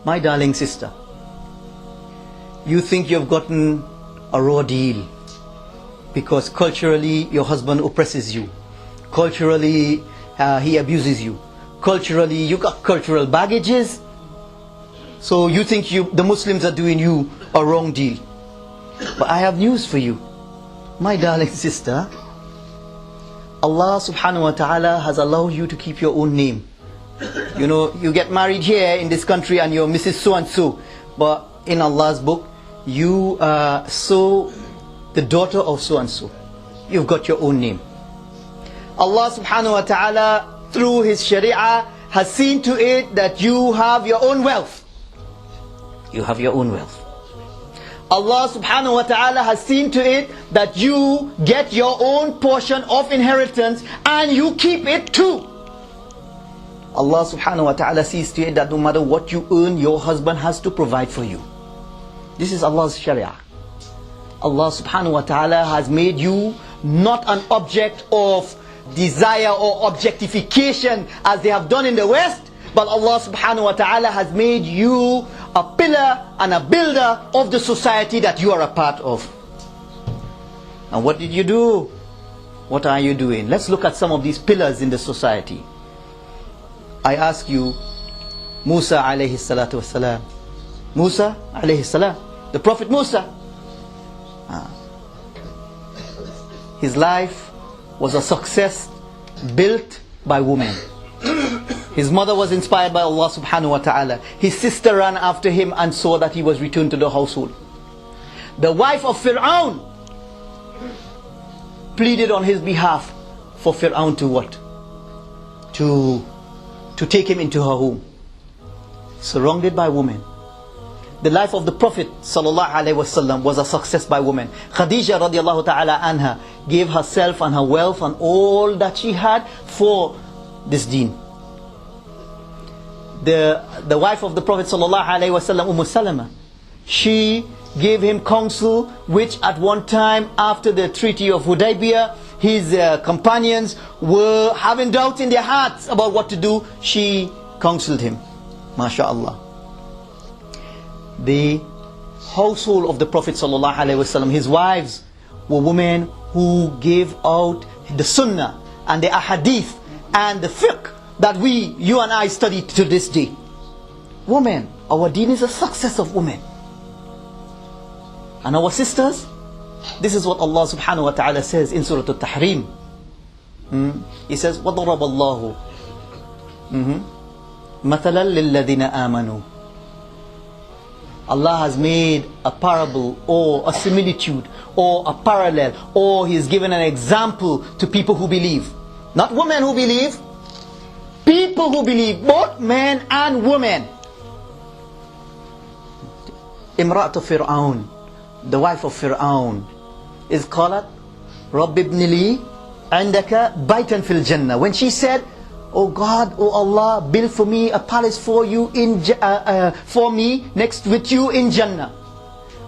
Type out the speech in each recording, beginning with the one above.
My darling sister, you think you've gotten a raw deal because culturally your husband oppresses you. Culturally he abuses you. Culturally you got cultural baggages. So you think the Muslims are doing you a wrong deal. But I have news for you, my darling sister. Allah subhanahu wa ta'ala has allowed you to keep your own name. You know, you get married here in this country and you're Mrs. So-and-so. But in Allah's book, you are the daughter of so-and-so. You've got your own name. Allah subhanahu wa ta'ala, through His Sharia, has seen to it that you have your own wealth. You have your own wealth. Allah subhanahu wa ta'ala has seen to it that you get your own portion of inheritance and you keep it too. Allah subhanahu wa ta'ala sees to it that no matter what you earn, your husband has to provide for you. This is Allah's Sharia. Allah subhanahu wa ta'ala has made you not an object of desire or objectification as they have done in the West, but Allah subhanahu wa ta'ala has made you a pillar and a builder of the society that you are a part of. And what did you do? What are you doing? Let's look at some of these pillars in the society. I ask you, Musa alayhi salatu wasalam. Musa alayhi salam, the Prophet Musa. His life was a success built by women. His mother was inspired by Allah subhanahu wa ta'ala. His sister ran after him and saw that he was returned to the household. The wife of Fir'aun pleaded on his behalf for Fir'aun to what? To take him into her home. Surrounded by women. The life of the Prophet sallallahu alaihi wasallam was a success by women. Khadija radiallahu ta'ala anha gave herself and her wealth and all that she had for this deen. The wife of the Prophet sallallahu alaihi wasallam, Salama, she gave him counsel, which at one time after the Treaty of Hudaybiyah, his companions were having doubts in their hearts about what to do. She counseled him. MashaAllah. The household of the Prophet sallallahu alaihi wasallam, his wives were women who gave out the sunnah and the ahadith and the fiqh that you and I study to this day. Women, our deen is a success of women. And our sisters, this is what Allah subhanahu wa ta'ala says in Surah Al-Tahrim. He says, وَضَرَبَ اللَّهُ مَثَلًا لِلَّذِينَ آمَنُوا. Allah has made a parable or a similitude or a parallel, or He has given an example to people who believe. Not women who believe, people who believe, both men and women. Imra'atu Fir'aun, the wife of Fir'aun, is called Rabbi ibn li indaka baytan fil Jannah. When she said, "Oh God, oh Allah, build for me a palace for you for me next with you in Jannah.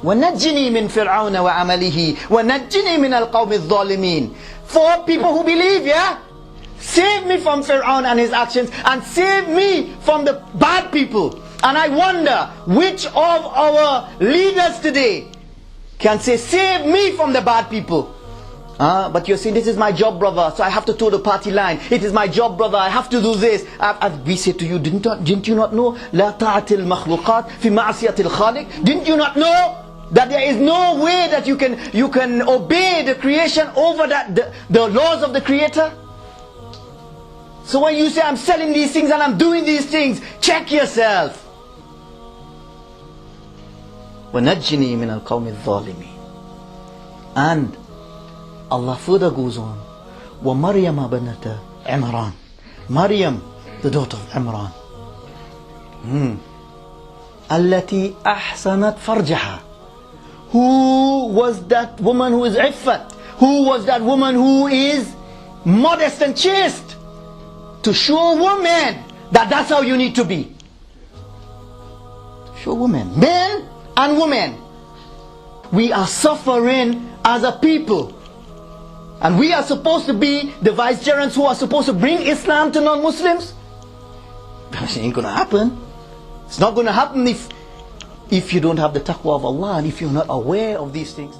وَنَجِّنِي مِنْ فِرْعَوْنَ وَعَمَلِهِ وَنَجِّنِي مِنَ الْقَوْمِ الظَّالِمِينَ." For people who believe, yeah? Save me from Fir'aun and his actions, and save me from the bad people. And I wonder which of our leaders today can say, save me from the bad people. But you're saying, this is my job, brother, so I have to toe the party line. It is my job, brother, I have to do this. We say to you, didn't you not know? لا طاعة المخلوقات في معصية الخالق. Didn't you not know that there is no way that you can obey the creation over the laws of the Creator? So when you say, I'm selling these things and I'm doing these things, check yourself. وَنَجِّنِي مِنَ الْقَوْمِ الظَّالِمِينَ. And Allah further goes on, وَمَرْيَمَ بَنَةَ عِمْرَانَ. Maryam, the daughter of Imran. التي أحسنت فرجها. Who was that woman who is iffat? Who was that woman who is modest and chaste? To show women that that's how you need to be. Show women, men and women. We are suffering as a people. And we are supposed to be the vicegerents who are supposed to bring Islam to non-Muslims. That ain't gonna happen. It's not going to happen if you don't have the taqwa of Allah and if you're not aware of these things.